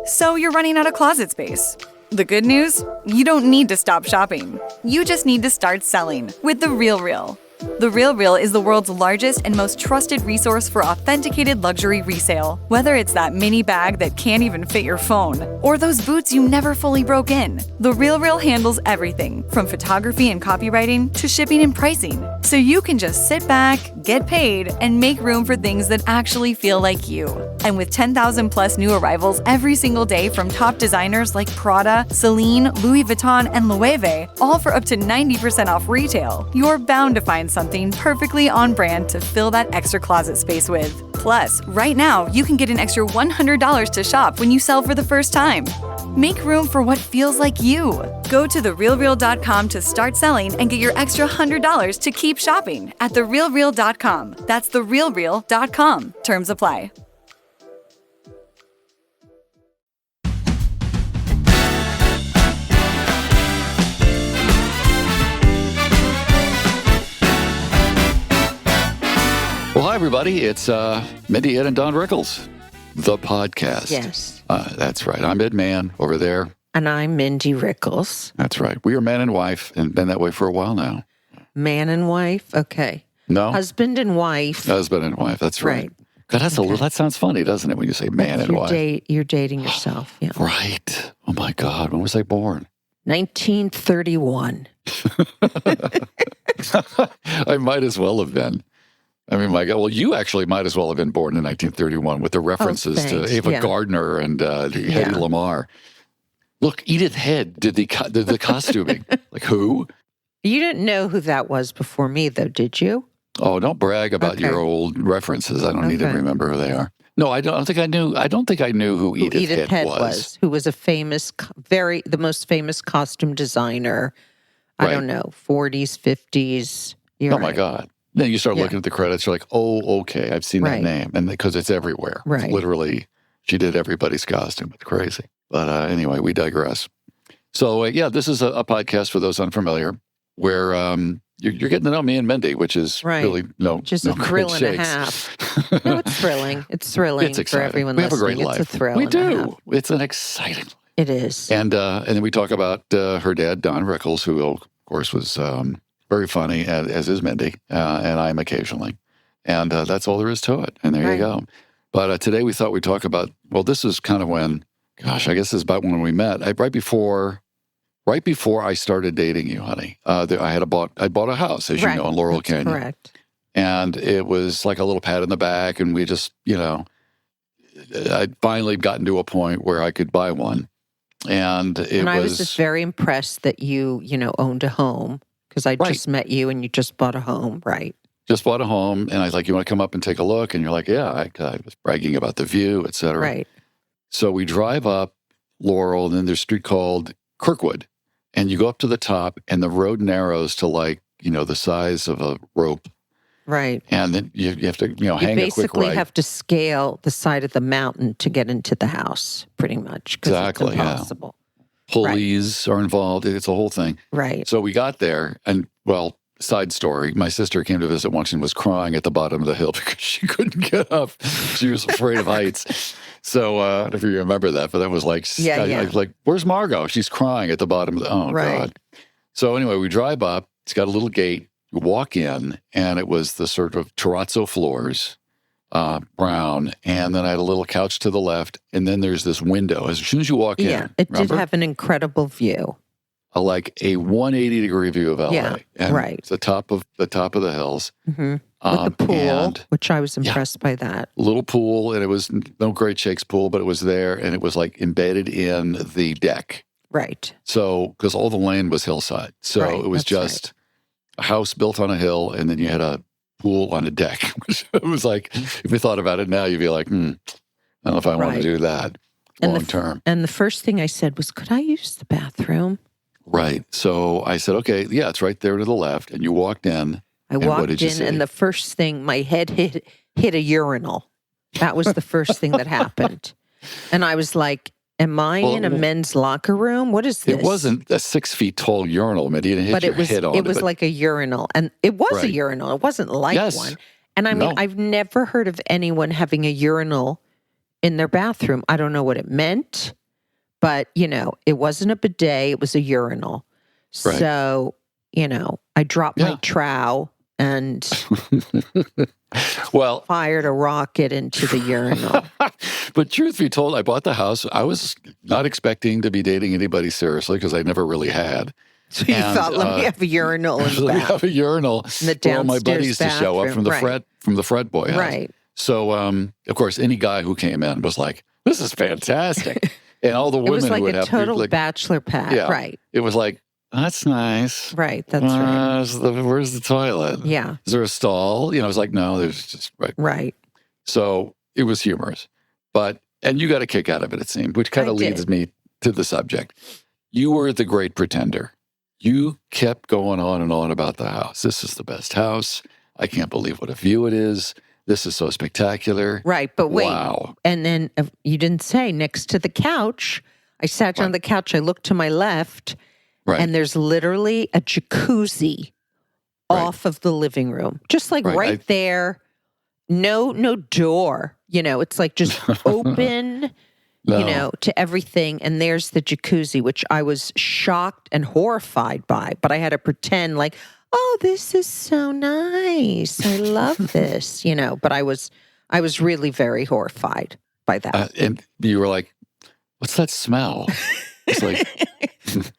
So you're running out of closet space. The good news? You don't need to stop shopping. You just need to start selling with The RealReal. The RealReal is the world's largest and most trusted resource for authenticated luxury resale. Whether it's that mini bag that can't even fit your phone, or those boots you never fully broke in, The RealReal handles everything from photography and copywriting to shipping and pricing. So you can just sit back, get paid, and make room for things that actually feel like you. And with 10,000 plus new arrivals every single day from top designers like Prada, Celine, Louis Vuitton, and Loewe, all for up to 90% off retail, you're bound to find something perfectly on brand to fill that extra closet space with. Plus, right now, you can get an extra $100 to shop when you sell for the first time. Make room for what feels like you. Go to therealreal.com to start selling and get your extra $100 to keep shopping at therealreal.com. That's therealreal.com. Terms apply. Well, hi, everybody. It's Mindy, Ed, and Don Rickles, the podcast. Yes. That's right. I'm Ed Mann over there. And I'm Mindy Rickles. That's right. We are man and wife and been that way for a while now. Man and wife? Okay. No? Husband and wife. Husband and wife. That's right. God, that sounds funny, doesn't it, when you say man and wife? You're dating yourself. Yeah. Right. Oh, my God. When was I born? 1931. I might as well have been. I mean, my God. Well, you actually might as well have been born in 1931 with the references to Ava Gardner and Hedy Lamarr. Look, Edith Head did the costuming. Like, who? You didn't know who that was before me, though, did you? Oh, don't brag about your old references. I don't need to remember who they are. No, I don't think I knew. I don't think I knew who Edith Head was. Who was a famous, the most famous costume designer. I don't know, 40s, 50s. My God. Then you start looking at the credits, you're like, oh, okay, I've seen that name. And because it's everywhere. Right. It's literally, she did everybody's costume. It's crazy. But anyway, we digress. So, this is a podcast for those unfamiliar where you're getting to know me and Mindy, which is really just a thrill and a half. No, it's thrilling. It's thrilling it's exciting. For everyone we have listening. A great life. It's a thrill. We and do. A half. It's an exciting life. It is. And then we talk about her dad, Don Rickles, who, of course, was very funny, as is Mindy, and I am occasionally. And that's all there is to it. And there you go. But today we thought we'd talk about, this is kind of when, I guess this is about when we met. Right before I started dating you, honey. I bought a house, as you know, in Laurel Canyon. Correct. And it was like a little pad in the back, and we just, I'd finally gotten to a point where I could buy one. And I was just very impressed that you owned a home. Because I just met you and you just bought a home, right? Just bought a home, and I was like, you want to come up and take a look? And you're like, yeah, I was bragging about the view, et cetera. Right. So we drive up Laurel, and then there's a street called Kirkwood. And you go up to the top, and the road narrows to the size of a rope. Right. And then you have to, hang a quick right. You basically have to scale the side of the mountain to get into the house, pretty much. Exactly, it's impossible. Pulleys are involved. It's a whole thing. Right. So we got there, and, side story, my sister came to visit once and was crying at the bottom of the hill because she couldn't get up. She was afraid of heights. So I don't know if you remember that, but that was like, I was like, where's Margot? She's crying at the bottom of the, God. So anyway, we drive up. It's got a little gate. You walk in, and it was the sort of terrazzo floors, brown, and then I had a little couch to the left, and then there's this window. As soon as you walk in, it did have an incredible view. Like a 180-degree view of LA. Yeah, and right. It's the top of the hills. Mm-hmm. With the pool, which I was impressed by that. Little pool, and it was no Great Shakes pool, but it was there, and it was like embedded in the deck. Right. So, because all the land was hillside. So it was just a house built on a hill, and then you had a pool on a deck. It was like, if you thought about it now, you'd be like, I don't know if I want to do that long term. And the first thing I said was, could I use the bathroom? Right. So I said, okay, yeah, it's right there to the left. And you walked in. I walked in, and the first thing, my head hit a urinal. That was the first thing that happened. And I was like, am I in a men's locker room? What is this? It wasn't a 6 feet tall urinal, Mindy. You didn't hit your head on it. It was like a urinal. And it was a urinal. It wasn't like one. And I mean, I've never heard of anyone having a urinal in their bathroom. I don't know what it meant, but, it wasn't a bidet. It was a urinal. Right. So, I dropped my trowel and fired a rocket into the urinal. But truth be told, I bought the house. I was not expecting to be dating anybody seriously because I never really had. So you thought, let me have a urinal in the Let me bath. have a urinal In the for all my buddies downstairs to show up from the bathroom. frat boy house. Right. So, of course, any guy who came in was like, "This is fantastic," and all the women It was like who would a have total like, bachelor pad. Yeah. Right. It was like, "That's nice." Right. That's right. Where's the toilet? Yeah. Is there a stall? I was like, no, there's just right. Right. So it was humorous, and you got a kick out of it, it seemed, which kind of leads me to the subject. You were the great pretender. You kept going on and on about the house. This is the best house. I can't believe what a view it is. This is so spectacular. Right. But wait. Wow. And then you didn't say next to the couch. I sat down on the couch. I looked to my left. Right. And there's literally a jacuzzi off of the living room. Just like right there. No door. It's like just open, to everything. And there's the jacuzzi, which I was shocked and horrified by. But I had to pretend like, oh, this is so nice. I love this, But I was really very horrified by that. And you were like, what's that smell? It's like,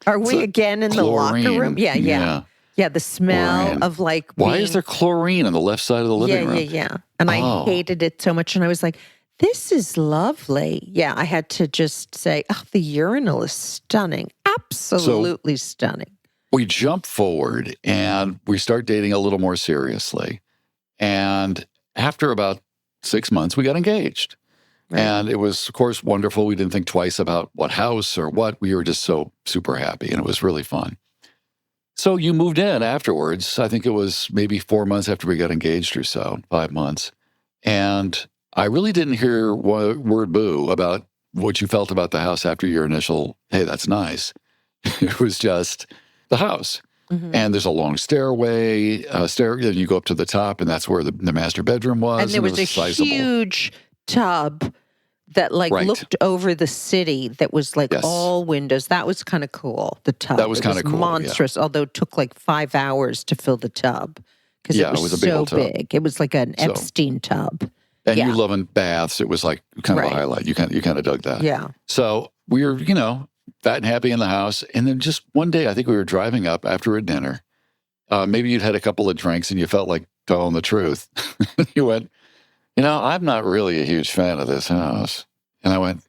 are we again in chlorine. The locker room? Yeah. Yeah, the smell chlorine. of like why is there chlorine on the left side of the living room? Yeah. And I hated it so much. And I was like, this is lovely. Yeah, I had to just say, oh, the urinal is stunning. Absolutely stunning. We jump forward and we start dating a little more seriously. And after about 6 months, we got engaged. Right. And it was, of course, wonderful. We didn't think twice about what house or what. We were just so super happy, and it was really fun. So you moved in afterwards. I think it was maybe 4 months after we got engaged or so, 5 months. And I really didn't hear word boo about what you felt about the house after your initial, hey, that's nice. It was just the house. Mm-hmm. And there's a long stairway, and you go up to the top, and that's where the master bedroom was. And there was a sizable huge tub that looked over the city that was all windows. That was kind of cool, the tub. That was kind of cool. Monstrous, although it took 5 hours to fill the tub because it was a big so old tub. Big. It was like an Epstein tub. And you loving baths. It was like kind of a highlight. You kind of dug that. Yeah. So we were, fat and happy in the house. And then just one day, I think we were driving up after a dinner. Maybe you'd had a couple of drinks and you felt like telling the truth. You went, I'm not really a huge fan of this house. And I went,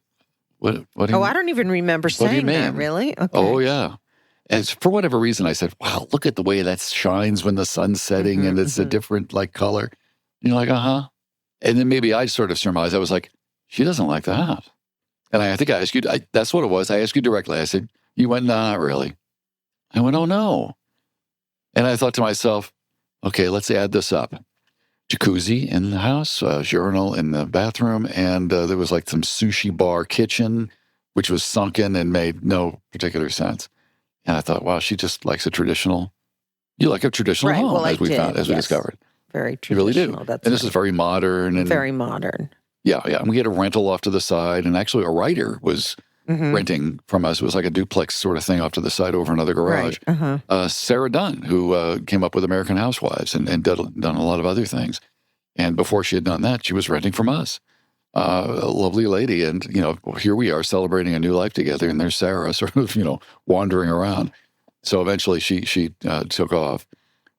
what do you mean? I don't even remember saying that, really? Okay. Oh, yeah. And for whatever reason, I said, wow, look at the way that shines when the sun's setting and it's a different color. And you're like, uh-huh. And then maybe I sort of surmised, I was like, she doesn't like the house. And I think I asked you, that's what it was. I asked you directly. I said, you went, nah, not really. I went, oh, no. And I thought to myself, okay, let's add this up. Jacuzzi in the house, urinal in the bathroom, and there was some sushi bar kitchen, which was sunken and made no particular sense. And I thought, wow, she just likes you like a traditional home, as we discovered. Very traditional. You really do. That's and this is very modern. And very modern. Yeah. And we had a rental off to the side, and actually a writer was renting from us. It was like a duplex sort of thing off to the side over another garage. Right. Sarah Dunn, who came up with American Housewives and done a lot of other things. And before she had done that, she was renting from us. A lovely lady. And, here we are celebrating a new life together. And there's Sarah sort of, wandering around. So eventually she took off.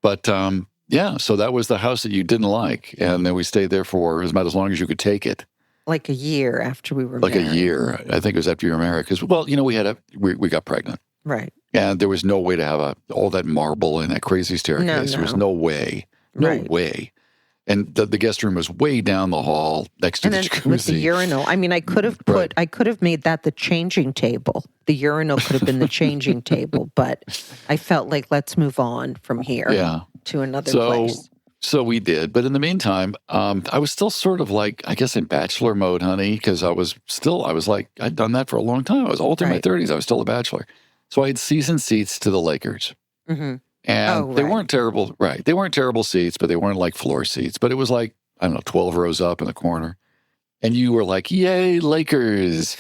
But, so that was the house that you didn't like. And then we stayed there for about as long as you could take it. Like a year after we were married. Like a year. I think it was after you were married. Because, we got pregnant. Right. And there was no way to have all that marble and that crazy staircase. No. There was no way. No way. And the guest room was way down the hall next to the jacuzzi. With the urinal. I mean, I could have made that the changing table. The urinal could have been the changing table. But I felt like, let's move on from here to another place. So we did. But in the meantime, I was still sort of in bachelor mode, honey, because I'd done that for a long time. I was all through my 30s. I was still a bachelor. So I had season seats to the Lakers. Mm-hmm. And they weren't terrible, They weren't terrible seats, but they weren't like floor seats. But it was 12 rows up in the corner. And you were like, yay, Lakers.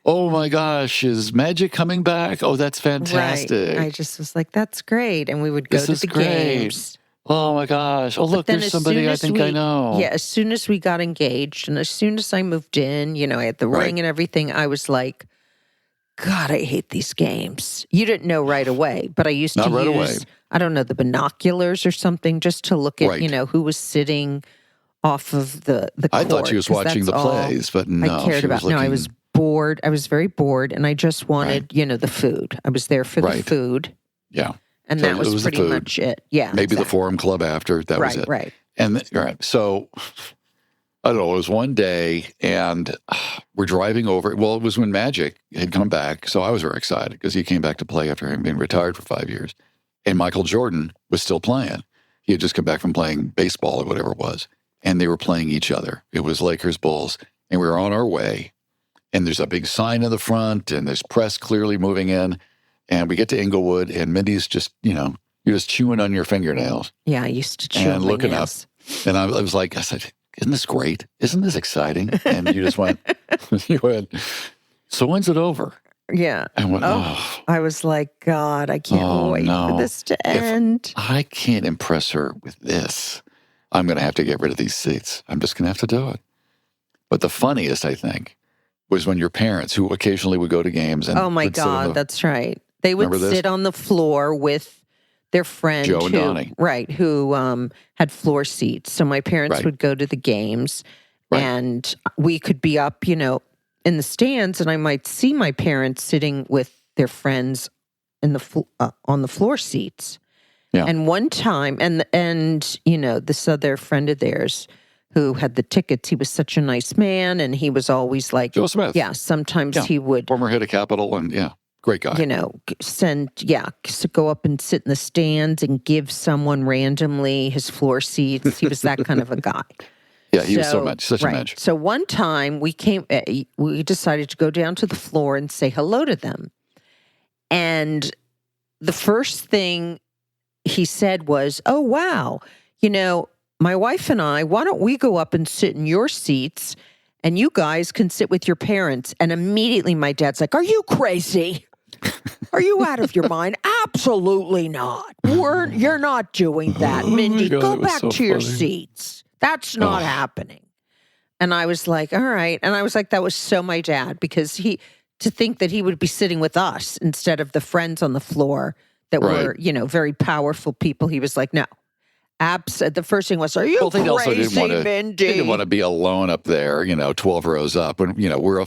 Oh my gosh, is Magic coming back? Oh, that's fantastic. Right. I just was like, that's great. And we would go to the games. Oh my gosh. Oh, look, there's somebody I think I know. Yeah, as soon as we got engaged and as soon as I moved in, I had the ring and everything, I was like, God, I hate these games. You didn't know right away, but I used to use, I don't know, the binoculars or something just to look at, who was sitting off of the court. I thought she was watching the plays, but no. I cared about. No, I was bored. I was very bored, and I just wanted, the food. I was there for the food. Yeah. And so that was pretty much it. Yeah. Maybe the Forum Club after. That was it. Right. And so, I don't know, it was one day, and we're driving over. Well, it was when Magic had come back, so I was very excited because he came back to play after having been retired for 5 years. And Michael Jordan was still playing. He had just come back from playing baseball or whatever it was. And they were playing each other. It was Lakers Bulls. And we were on our way. And there's a big sign in the front, and there's press clearly moving in. And we get to Inglewood, and Mindy's just, you're just chewing on your fingernails. Yeah, I used to chew on my looking nails. up. And I was like, I said, isn't this great? Isn't this exciting? And you just went, so when's it over? Yeah. I went, oh. I was like, God, I can't wait for this to end. If I can't impress her with this, I'm going to have to get rid of these seats. I'm just going to have to do it. But the funniest, I think, was when your parents, who occasionally would go to games. And oh, my God, that's right. They would sit on the floor with their friend. Joe and Donnie. Right, who had floor seats. So my parents would go to the games, and we could be up, in the stands, and I might see my parents sitting with their friends in the on the floor seats. Yeah. And one time, and this other friend of theirs who had the tickets, he was such a nice man, and he was always like, Joe Smith. Yeah, sometimes he would. Former head of Capitol, and great guy. To go up and sit in the stands and give someone randomly his floor seats. He was that kind of a guy. Yeah, he was such a match. So one time we decided to go down to the floor and say hello to them. And the first thing he said was, oh, wow, my wife and I, why don't we go up and sit in your seats and you guys can sit with your parents? And immediately my dad's like, are you crazy? Are you out of your mind? Absolutely not. You're not doing that, Mindy. Go back to your seats. That's not happening. And I was like, all right. And I was like, that was so my dad, because to think that he would be sitting with us instead of the friends on the floor that were, very powerful people. He was like, no. The first thing was, are you crazy, Mindy? They didn't want to be alone up there, 12 rows up. And, we're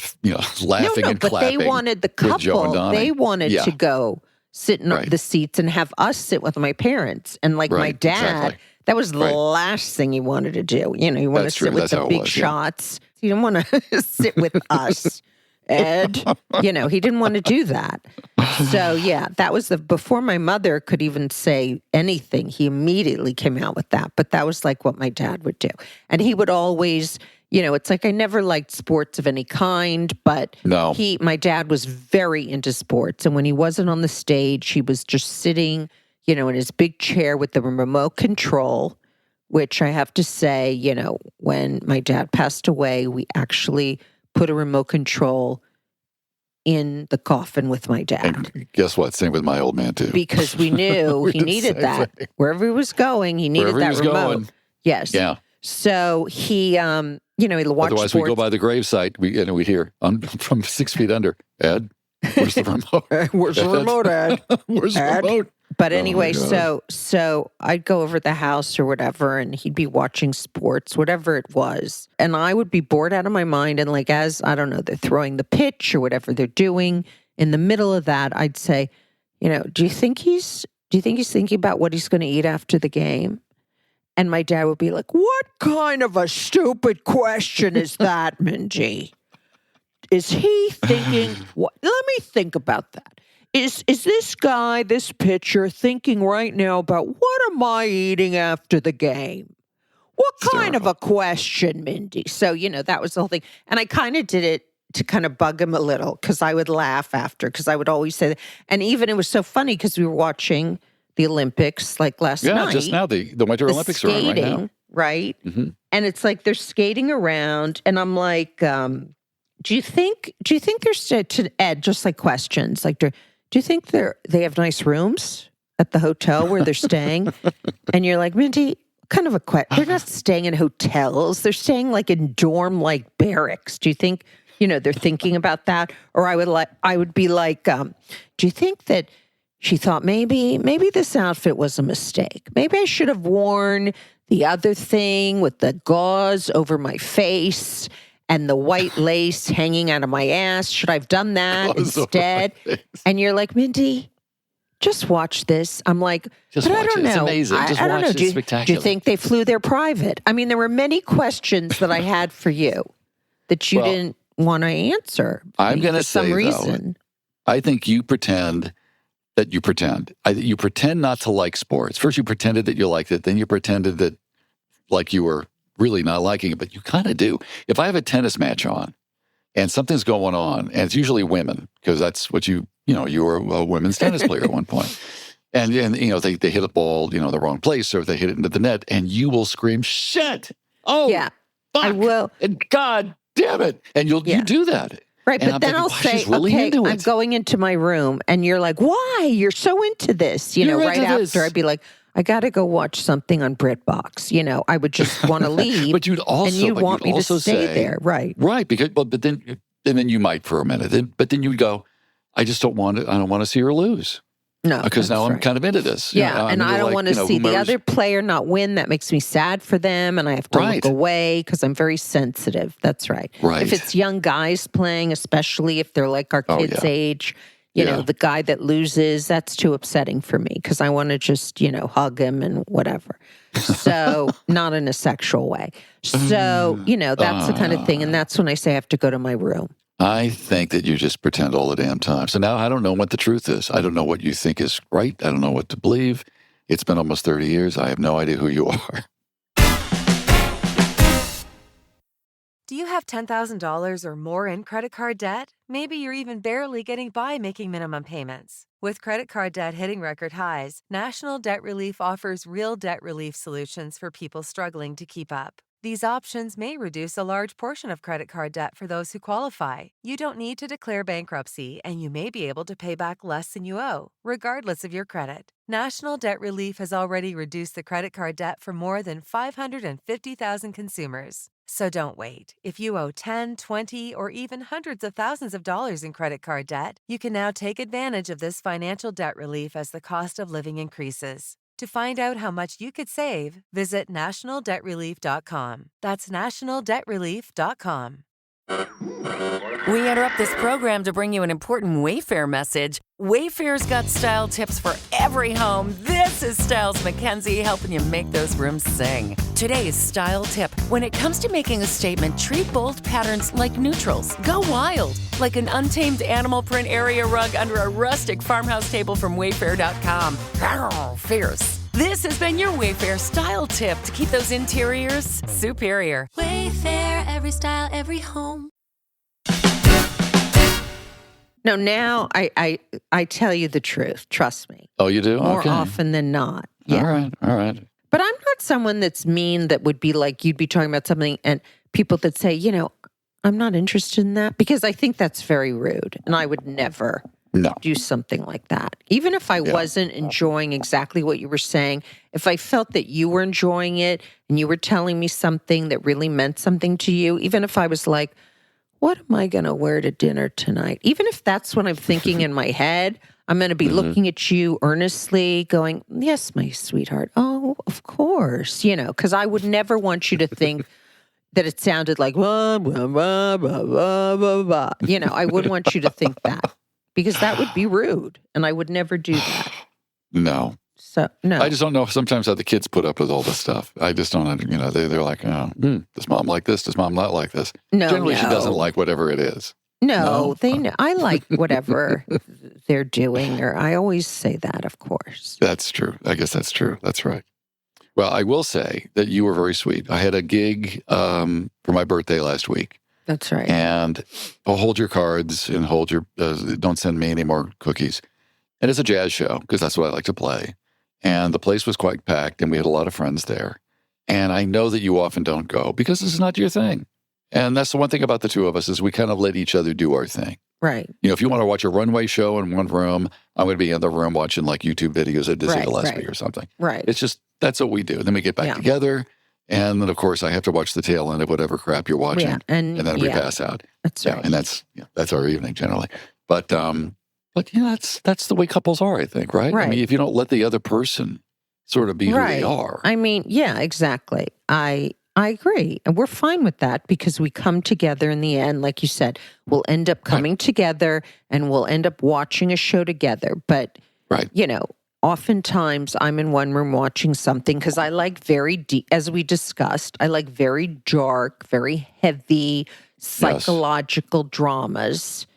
laughing and clapping. But they wanted the couple. They wanted to go sit in the seats and have us sit with my parents. And my dad, that was the last thing he wanted to do. He wanted to sit with the big shots. He didn't want to sit with us. Ed, he didn't want to do that. So, that was before my mother could even say anything, he immediately came out with that. But that was like what my dad would do. And he would always, it's like I never liked sports of any kind, but my dad was very into sports. And when he wasn't on the stage, he was just sitting, in his big chair with the remote control, which I have to say, when my dad passed away, we actually put a remote control in the coffin with my dad. And guess what? Same with my old man, too. Because we knew he needed that. Thing. Wherever he was going, he needed that remote. Going. Yes. Yeah. So he, he watched Otherwise, sports. We go by the gravesite, we'd hear, I'm from 6 feet under. Ed, where's the remote? Where's the remote, Ed? Where's the remote? But anyway, so I'd go over the house or whatever, and he'd be watching sports, whatever it was. And I would be bored out of my mind. And as, I don't know, they're throwing the pitch or whatever they're doing, in the middle of that, I'd say, do you think he's thinking about what he's going to eat after the game? And my dad would be like, what kind of a stupid question is that, Mindy? Is he thinking, what? Let me think about that. Is this guy, this pitcher, thinking right now about what am I eating after the game? What kind of a question, Mindy? So, that was the whole thing. And I kind of did it to kind of bug him a little, because I would laugh after, because I would always say that. And even it was so funny because we were watching the Olympics last night. Yeah, just now the Winter Olympics skating, are on right now. Right? Mm-hmm. And it's like they're skating around, and I'm like, do you think there's to Ed, just like questions, like do you think they have nice rooms at the hotel where they're staying? And you're like, Mindy, kind of a question. They're not staying in hotels. They're staying like in dorm like barracks. Do you think, they're thinking about that? Or I would be like, do you think that she thought maybe this outfit was a mistake? Maybe I should have worn the other thing with the gauze over my face and the white lace hanging out of my ass. Should I have done that instead? And you're like, Mindy, just watch this. I'm like, just but watch I don't it. know. It's amazing. Just I don't watch know. it. It's spectacular. Do you think they flew there private? I mean, there were many questions that I had for you that you didn't want to answer. I'm going to say, some reason. Though, I think you pretend that you pretend. You pretend not to like sports. First, you pretended that you liked it. Then you pretended that like you were really not liking it, but you kind of do. If I have a tennis match on and something's going on, and it's usually women, because that's what you were a women's tennis player at one point. And they hit a ball, the wrong place, or they hit it into the net, and you will scream, shit! Oh, yeah, fuck! I will. And God damn it! And you do that. Right, and but then I'll say, okay, I'm going into my room, and you're like, why? You're so into this, right after. I'd be like, I got to go watch something on BritBox. I would just want to leave. But you'd also, and you want me to stay there, right? Right, because but then you might for a minute, but then you'd go, I just don't want to. I don't want to see her lose. No, because now I'm kind of into this. Yeah, and I don't want to see the other player not win. That makes me sad for them, and I have to look away because I'm very sensitive. That's right. Right. If it's young guys playing, especially if they're like our kids' age, the guy that loses, that's too upsetting for me because I want to just, hug him and whatever. So not in a sexual way. So, that's the kind of thing. And that's when I say I have to go to my room. I think that you just pretend all the damn time. So now I don't know what the truth is. I don't know what you think is right. I don't know what to believe. It's been almost 30 years. I have no idea who you are. Do you have $10,000 or more in credit card debt? Maybe you're even barely getting by making minimum payments. With credit card debt hitting record highs, National Debt Relief offers real debt relief solutions for people struggling to keep up. These options may reduce a large portion of credit card debt for those who qualify. You don't need to declare bankruptcy, and you may be able to pay back less than you owe, regardless of your credit. National Debt Relief has already reduced the credit card debt for more than 550,000 consumers. So don't wait. If you owe 10, 20, or even hundreds of thousands of dollars in credit card debt, you can now take advantage of this financial debt relief as the cost of living increases. To find out how much you could save, visit nationaldebtrelief.com. That's nationaldebtrelief.com. We interrupt this program to bring you an important Wayfair message. Wayfair's got style tips for every home. This is Styles McKenzie helping you make those rooms sing. Today's style tip. When it comes to making a statement, treat bold patterns like neutrals. Go wild, like an untamed animal print area rug under a rustic farmhouse table from Wayfair.com. Fierce. This has been your Wayfair style tip to keep those interiors superior. Wayfair, every style, every home. No, now I tell you the truth. Trust me. Oh, you do? More okay. often than not. Yeah. All right. But I'm not someone that's mean that would be like, you'd be talking about something and people that say, I'm not interested in that, because I think that's very rude. And I would never do something like that. Even if I wasn't enjoying exactly what you were saying, if I felt that you were enjoying it and you were telling me something that really meant something to you, even if I was like, what am I going to wear to dinner tonight? Even if that's what I'm thinking in my head, I'm going to be looking at you earnestly going, yes, my sweetheart. Oh, of course, because I would never want you to think that it sounded like, blah, blah, blah, blah, blah, blah, blah. I wouldn't want you to think that, because that would be rude, and I would never do that. No. So, no. I just don't know sometimes how the kids put up with all this stuff. I just don't, they're like, does mom like this? Does mom not like this? No, Generally, she doesn't like whatever it is. No, they know. I like whatever they're doing, or I always say that, of course. That's true. I guess that's true. That's right. Well, I will say that you were very sweet. I had a gig for my birthday last week. That's right. And hold your cards and hold your, don't send me any more cookies. And it's a jazz show, because that's what I like to play. And the place was quite packed, and we had a lot of friends there. And I know that you often don't go because this is not your thing. And that's the one thing about the two of us is we kind of let each other do our thing. Right. You know, if you want to watch a runway show in one room, I'm going to be in the room watching like YouTube videos of Dizzy Gillespie or something. Right. It's just, that's what we do. Then we get back together. And then, of course, I have to watch the tail end of whatever crap you're watching. Yeah. And then we pass out. That's right. And that's our evening generally. But you know, that's the way couples are, I think, right? Right. I mean, if you don't let the other person sort of be who they are. I mean, yeah, exactly. I agree. And we're fine with that because we come together in the end. Like you said, we'll end up coming together and we'll end up watching a show together. But, you know, oftentimes I'm in one room watching something because I like very deep, as we discussed, I like very dark, very heavy psychological dramas.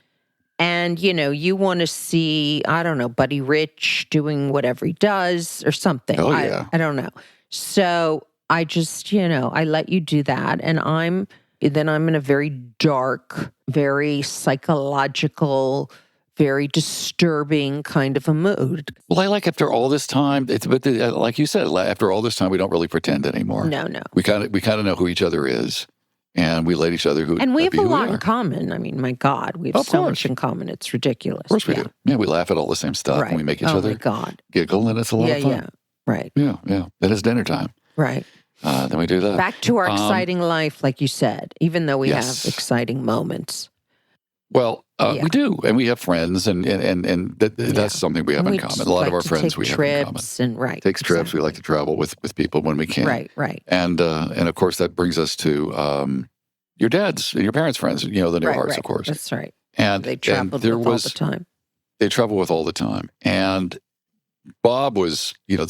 And, you know, you want to see, I don't know, Buddy Rich doing whatever he does or something. Oh, yeah. I don't know. So I just, you know, I let you do that. And I'm in a very dark, very psychological, very disturbing kind of a mood. Well, I like after all this time, like you said, after all this time, we don't really pretend anymore. No. We kind of know who each other is. And we let each other and we have a lot in common. I mean, my God, we have so much in common. It's ridiculous. Of course we do. Yeah, we laugh at all the same stuff and we make each other giggle, and it's a lot of fun. Yeah, right. Yeah. Then it's dinner time. Right. Then we do that. Back to our exciting life, like you said, even though we have exciting moments. Well, we do, and we have friends, and that's something we have in common. A lot of our friends we have in common. Takes trips. We like to travel with people when we can. Right. And of course that brings us to your dad's and your parents' friends. You know, the Newharts, of course. That's right. And they traveled with all the time. They travel with all the time, and Bob was, you know,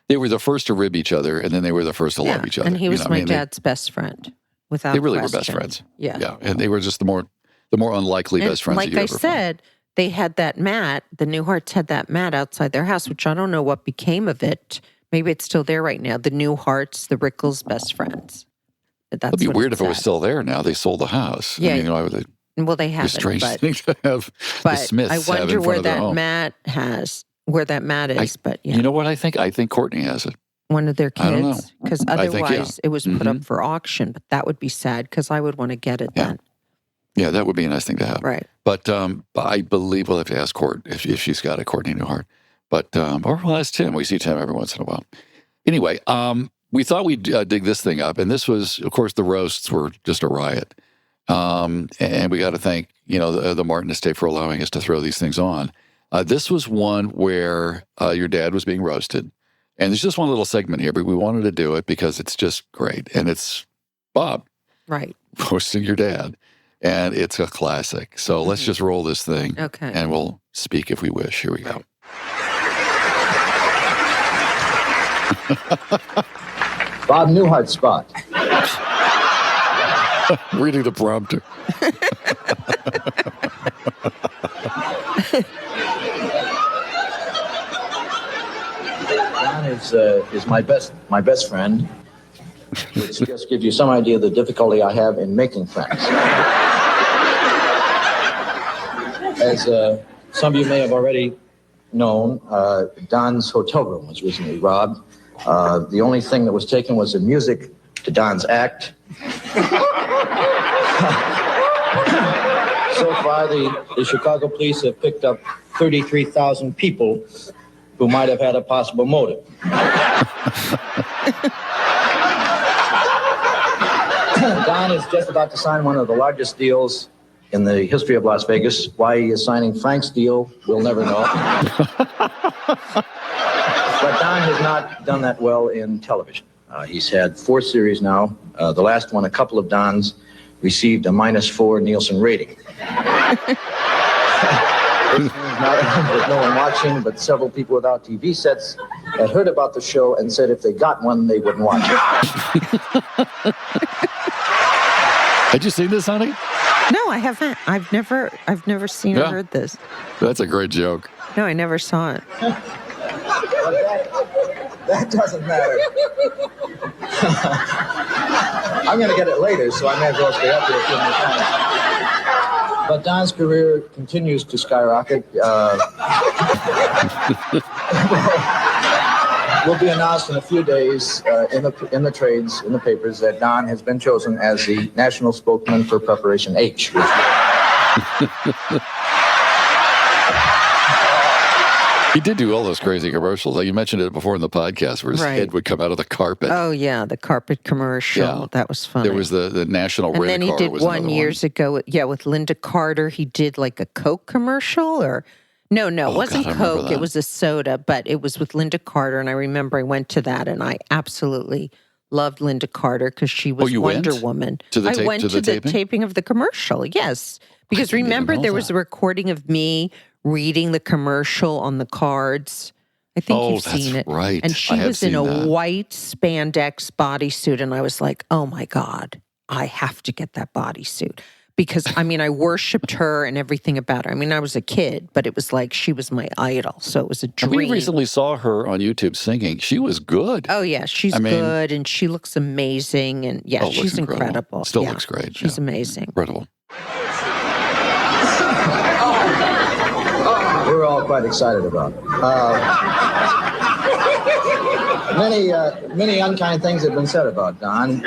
they were the first to rib each other, and then they were the first to love each other. And he was my dad's best friend, without They really question. were best friends. Yeah, and they were just the more unlikely best friends like that you I ever said, they had that mat, the Newharts had that mat outside their house, which I don't know what became of it. Maybe it's still there right now. The Newharts, the Rickles best friends. It'd be weird if it was still there now. They sold the house. Yeah. I mean, why would they? Well, they haven't. It's a strange thing to have the Smiths I have wonder in front where of their that home. where that mat is. But you know what I think? I think Courtney has it. One of their I don't know. kids, because I think, otherwise it was put up for auction. But that would be sad because I would want to get it then. Yeah, that would be a nice thing to have. Right. But I believe we'll have to ask Court if she's got a Courtney Newhart. But or we'll ask Tim. We see Tim every once in a while. Anyway, we thought we'd dig this thing up, and this was, of course, the roasts were just a riot. And we got to thank, you know, the Martin estate for allowing us to throw these things on. This was one where your dad was being roasted. And there's just one little segment here, but we wanted to do it because it's just great. And it's Bob roasting your dad. And it's a classic. So let's just roll this thing. Okay. And we'll speak if we wish. Here we go. Bob Newhart spot. Reading the prompter. Don is my best friend, which just gives you some idea of the difficulty I have in making friends. As some of you may have already known, Don's hotel room was recently robbed. The only thing that was taken was the music to Don's act. So far, the Chicago police have picked up 33,000 people who might have had a possible motive. Don is just about to sign one of the largest deals in the history of Las Vegas. Why he is signing Frank's deal, we'll never know. But Don has not done that well in television. He's had 4 series now. The last one, a couple of Dons, received a -4 Nielsen rating. There's no one watching, but several people without TV sets had heard about the show and said if they got one, they wouldn't watch it. Had you seen this, honey? No, I haven't. I've never seen or heard this. That's a great joke. No, I never saw it. That doesn't matter. I'm going to get it later, so I may as well stay up here a few more times. But Don's career continues to skyrocket. will be announced in a few days in the trades, in the papers, that Don has been chosen as the national spokesman for Preparation H. He did do all those crazy commercials. Like you mentioned it before in the podcast, where his head would come out of the carpet. Oh, yeah, the carpet commercial. Yeah. That was funny. There was the National Rent-A-Car. And then he did one years ago, with Lynda Carter. He did like a Coke commercial or... No, it wasn't Coke. It was a soda, but it was with Lynda Carter. And I remember I went to that, and I absolutely loved Lynda Carter because she was Wonder Woman. I went to the taping of the commercial, yes. Because remember, there was a recording of me reading the commercial on the cards. I think you've seen it. Right. And she was in a white spandex bodysuit, and I was like, oh my God, I have to get that bodysuit. Because, I mean, I worshipped her and everything about her. I mean, I was a kid, but it was like she was my idol. So it was a dream. We recently saw her on YouTube singing. She was good. Oh, yeah. She's good, and she looks amazing. And, yeah, she's incredible. Still looks great. She's amazing. Incredible. We're all quite excited about it. Many unkind things have been said about Don.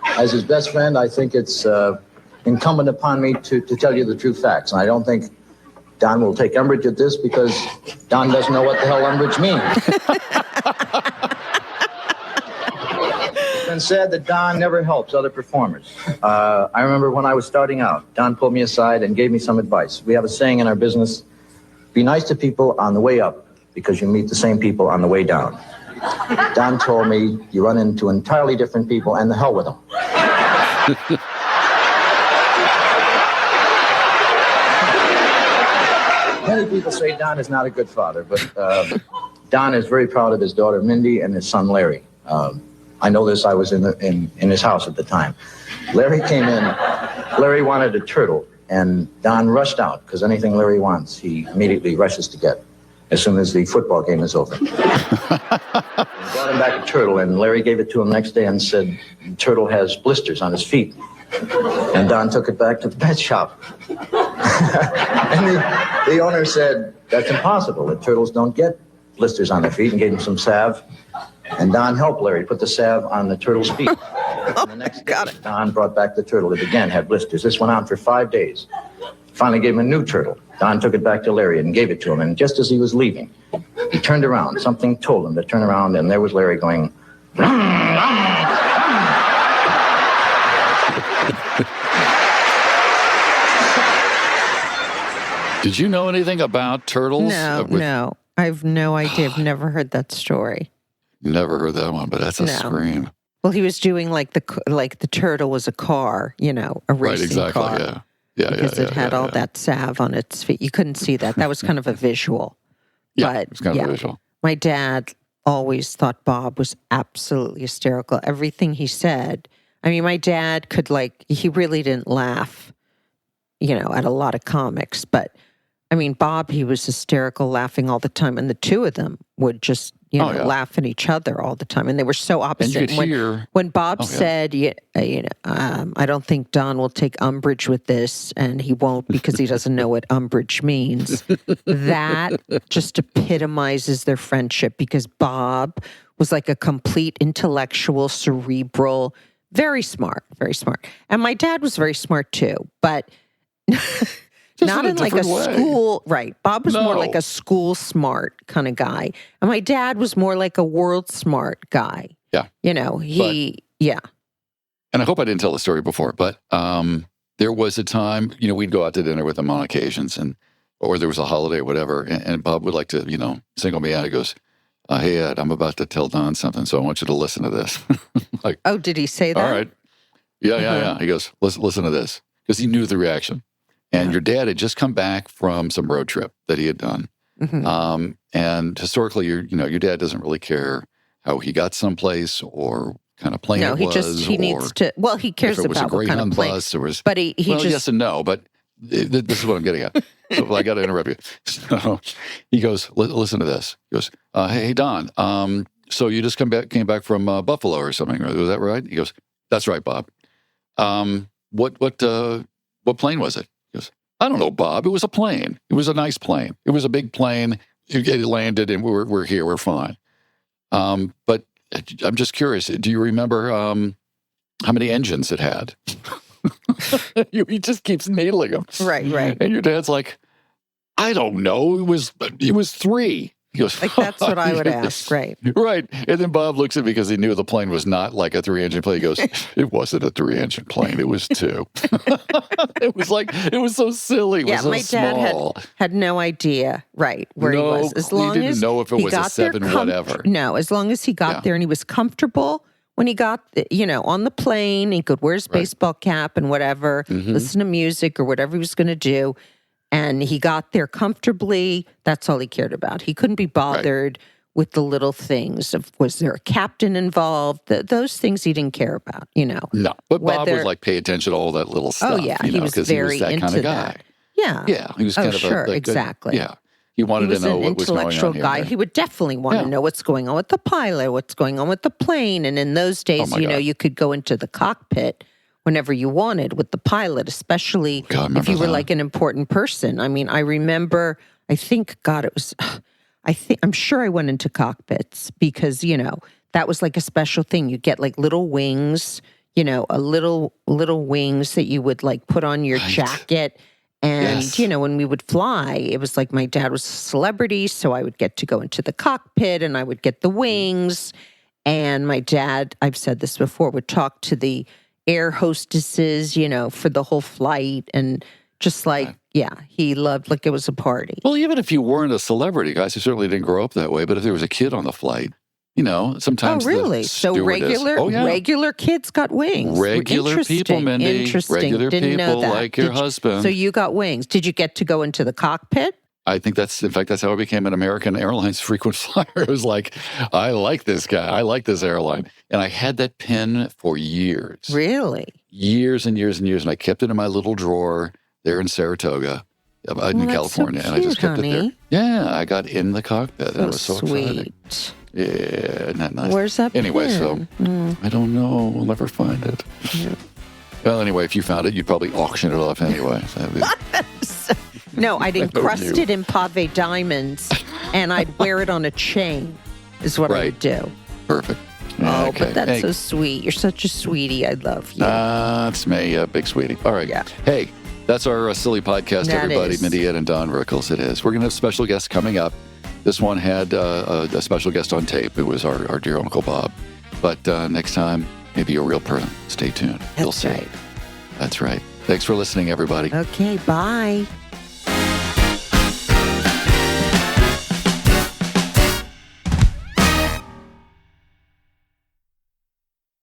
As his best friend, I think it's... incumbent upon me to tell you the true facts. And I don't think Don will take umbrage at this because Don doesn't know what the hell umbrage means. It's been said that Don never helps other performers. I remember when I was starting out, Don pulled me aside and gave me some advice. We have a saying in our business, be nice to people on the way up because you meet the same people on the way down. Don told me you run into entirely different people and the hell with them. Many people say Don is not a good father, but Don is very proud of his daughter Mindy and his son Larry. I know this. I was in his house at the time. Larry came in. Larry wanted a turtle, and Don rushed out because anything Larry wants, he immediately rushes to get as soon as the football game is over. He brought him back a turtle, and Larry gave it to him next day and said, the turtle has blisters on his feet. And Don took it back to the pet shop. And the owner said, that's impossible. The turtles don't get blisters on their feet, and gave him some salve. And Don helped Larry put the salve on the turtle's feet. And the next day, Don brought back the turtle. It again had blisters. This went on for 5 days. Finally gave him a new turtle. Don took it back to Larry and gave it to him. And just as he was leaving, he turned around. Something told him to turn around, and there was Larry going, Did you know anything about turtles? No. I have no idea. I've never heard that story. Never heard that one, but that's a scream. Well, he was doing like the turtle was a car, a racing car. Yeah. Yeah, because it had all that salve on its feet. You couldn't see that. That was kind of a visual. Yeah, it's kind of a visual. My dad always thought Bob was absolutely hysterical. Everything he said. I mean, my dad could he really didn't laugh, at a lot of comics. But, I mean, Bob, he was hysterical, laughing all the time. And the two of them would just, laugh at each other all the time. And they were so opposite. When Bob said, I don't think Don will take umbrage with this, and he won't because he doesn't know what umbrage means, that just epitomizes their friendship because Bob was like a complete intellectual, cerebral, very smart, very smart. And my dad was very smart too, but not in like a school, right. Bob was more like a school smart kind of guy. And my dad was more like a world smart guy. Yeah. And I hope I didn't tell the story before, but there was a time, we'd go out to dinner with him on occasions or there was a holiday or whatever. And Bob would like to, single me out. He goes, hey, Ed, I'm about to tell Don something, so I want you to listen to this. Did he say that? All right. Yeah. He goes, listen to this. Because he knew the reaction. And your dad had just come back from some road trip that he had done. Mm-hmm. And historically, your dad doesn't really care how he got someplace or kind of plane it was. He needs to, he cares about what kind of plane. Bus, or was, but he just... yes and no, but this is what I'm getting at. So I got to interrupt you. So he goes, listen to this. He goes, hey, Don, so you just came back from Buffalo or something, was that right? He goes, that's right, Bob. What plane was it? He goes, I don't know, Bob. It was a plane. It was a nice plane. It was a big plane. It landed, and we're here. We're fine. But I'm just curious. Do you remember how many engines it had? He just keeps needling them. Right. And your dad's like, I don't know. It was 3. He goes, Like, that's what I would ask, right? Right. And then Bob looks at me because he knew the plane was not like a 3-engine plane. He goes, it wasn't a 3-engine plane. It was 2. It was so silly. It was so my small. dad had no idea, right, where he was. As long he didn't as know if it he was a got there 7 whatever. No, as long as he got there and he was comfortable when he got, on the plane, he could wear his baseball cap and whatever, listen to music or whatever he was going to do. And he got there comfortably. That's all he cared about. He couldn't be bothered with the little things of, was there a captain involved? Those things he didn't care about, No, but Bob would like pay attention to all that little stuff. Oh, yeah. He was very he was that into kind of guy. that. Yeah. Yeah. He was kind of exactly. Yeah. He wanted to know what was going on. He was an intellectual guy. He would definitely want to know what's going on with the pilot, what's going on with the plane. And in those days, you could go into the cockpit whenever you wanted with the pilot, especially if you were like an important person. I mean, I remember, I'm sure I went into cockpits because, that was like a special thing. You get like little wings, a little wings that you would like put on your jacket. And, when we would fly, it was like my dad was a celebrity, so I would get to go into the cockpit and I would get the wings. And my dad, I've said this before, would talk to the air hostesses, for the whole flight. And just like, he loved, like it was a party. Well, even if you weren't a celebrity, guys, you certainly didn't grow up that way. But if there was a kid on the flight, sometimes. Oh, really? So regular kids got wings. Regular people, Mindy. Interesting. Regular Didn't people know that. like your husband. So you got wings. Did you get to go into the cockpit? I think that's how I became an American Airlines frequent flyer. It was like, I like this guy. I like this airline. And I had that pin for years. Really? Years and years and years. And I kept it in my little drawer there in Saratoga, in California. So cute, and I just kept honey. it there. Yeah, I got in the cockpit. That was so sweet. exciting. Yeah, isn't that nice? Where's that Anyway, pin? so I don't know. We'll never find it. Yeah. Well, anyway, if you found it, you'd probably auction it off anyway. No, I'd encrust it in pave diamonds, and I'd wear it on a chain, is what I would do. Perfect. Oh, okay. But that's so sweet. You're such a sweetie. I love you. That's me, big sweetie. All right. Yeah. Hey, that's our silly podcast, that everybody. Is. Mindy and Don Rickles, it is. We're going to have special guests coming up. This one had a special guest on tape. It was our dear Uncle Bob. But next time, maybe a real person. Stay tuned. You'll see. Right. That's right. Thanks for listening, everybody. Okay, bye.